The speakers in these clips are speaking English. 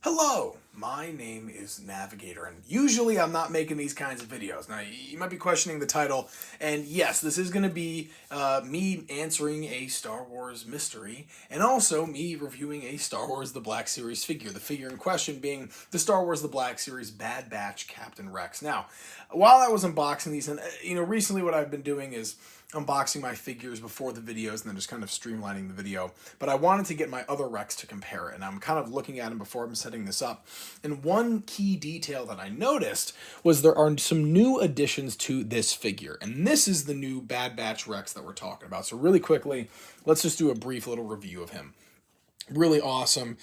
Hello, my name is Navigator, and usually I'm not making these kinds of videos. Now, you might be questioning the title, and yes, this is going to be me answering a Star Wars mystery, and also me reviewing a Star Wars The Black Series figure, the figure in question being the Star Wars The Black Series Bad Batch Captain Rex. Now, while I was unboxing these, and recently what I've been doing is unboxing my figures before the videos and then just kind of streamlining the video. But I wanted to get my other Rex to compare it, and I'm kind of looking at him before I'm setting this up. And one key detail that I noticed was there are some new additions to this figure, and this is the new Bad Batch Rex that we're talking about. So really quickly, let's just do a brief little review of him. Really awesome.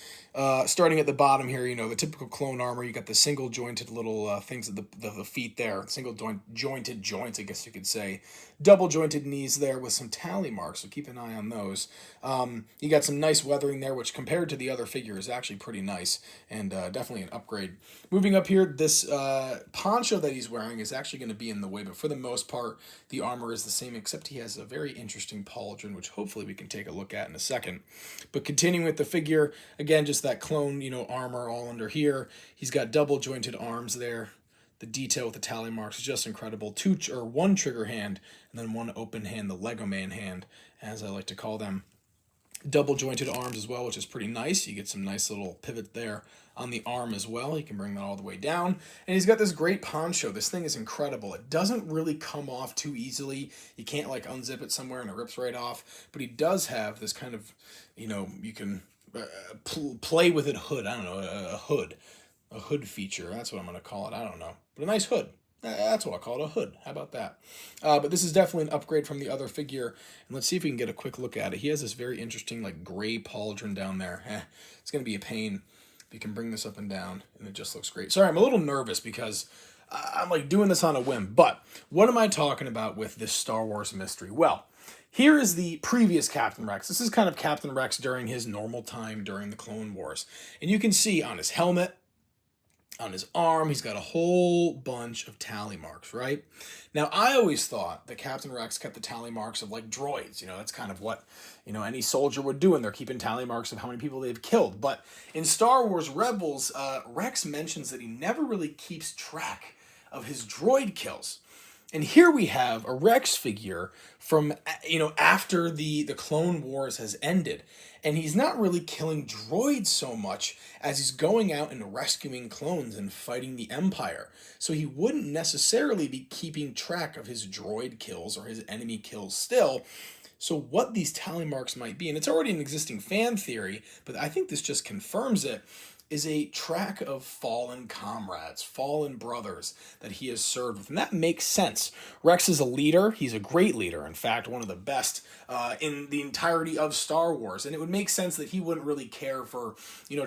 Starting at the bottom here, the typical clone armor. You got the single jointed little things at the feet there. Single jointed joints, I guess you could say. Double jointed knees there with some tally marks, so keep an eye on those. You got some nice weathering there, which compared to the other figure is actually pretty nice and definitely an upgrade. Moving up here, this poncho that he's wearing is actually going to be in the way, but for the most part, the armor is the same, except he has a very interesting pauldron, which hopefully we can take a look at in a second. But continuing with the figure, again, just that clone, armor all under here. He's got double jointed arms there. The detail with the tally marks is just incredible. One trigger hand and then one open hand, the Lego Man hand, as I like to call them. Double jointed arms as well, which is pretty nice. You get some nice little pivot there on the arm as well. You can bring that all the way down. And he's got this great poncho. This thing is incredible. It doesn't really come off too easily. You can't like unzip it somewhere and it rips right off. But he does have this kind of, you can play with it hood. I don't know, a hood feature. That's what I'm going to call it. I don't know. But a nice hood. That's what I call it, a hood. How about that? But this is definitely an upgrade from the other figure. And let's see if we can get a quick look at it. He has this very interesting, gray pauldron down there. It's going to be a pain. You can bring this up and down, and it just looks great. Sorry, I'm a little nervous because I'm doing this on a whim. But what am I talking about with this Star Wars mystery? Well, here is the previous Captain Rex. This is kind of Captain Rex during his normal time during the Clone Wars. And you can see on his helmet, on his arm, he's got a whole bunch of tally marks, right? Now, I always thought that Captain Rex kept the tally marks of droids. That's kind of what, any soldier would do, and they're keeping tally marks of how many people they've killed. But in Star Wars Rebels, Rex mentions that he never really keeps track of his droid kills. And here we have a Rex figure from, after the Clone Wars has ended. And he's not really killing droids so much as he's going out and rescuing clones and fighting the Empire. So he wouldn't necessarily be keeping track of his droid kills or his enemy kills still. So what these tally marks might be, and it's already an existing fan theory, but I think this just confirms it, is a track of fallen comrades, fallen brothers that he has served with. And that makes sense. Rex is a leader. He's a great leader. In fact, one of the best in the entirety of Star Wars. And it would make sense that he wouldn't really care for,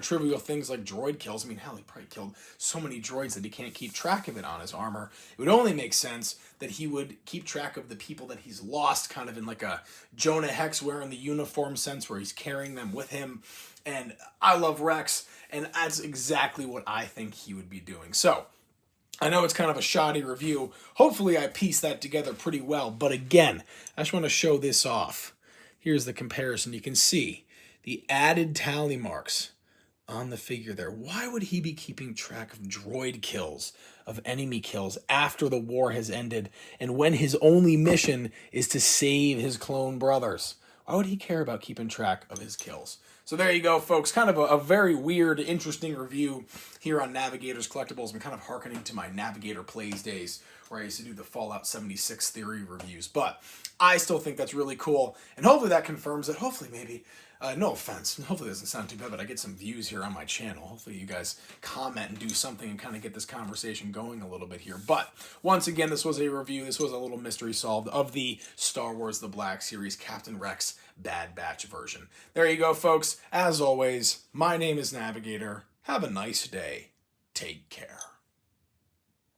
trivial things like droid kills. I mean, hell, he probably killed so many droids that he can't keep track of it on his armor. It would only make sense that he would keep track of the people that he's lost, kind of in a Jonah Hex wearing the uniform sense where he's carrying them with him. And I love Rex, and that's exactly what I think he would be doing. So, I know it's kind of a shoddy review. Hopefully I pieced that together pretty well. But again, I just want to show this off. Here's the comparison. You can see the added tally marks on the figure there. Why would he be keeping track of droid kills, of enemy kills, after the war has ended, and when his only mission is to save his clone brothers? Why would he care about keeping track of his kills? So there you go, folks. Kind of a very weird, interesting review here on Navigator's Collectibles. I'm kind of hearkening to my Navigator Plays days where I used to do the Fallout 76 theory reviews. But I still think that's really cool. And hopefully that confirms it. Hopefully maybe, no offense, hopefully it doesn't sound too bad, but I get some views here on my channel. Hopefully you guys comment and do something and kind of get this conversation going a little bit here. But once again, this was a review. This was a little mystery solved of the Star Wars The Black Series Captain Rex Bad Batch version. There you go, folks. As always, my name is Navigator. Have a nice day. Take care.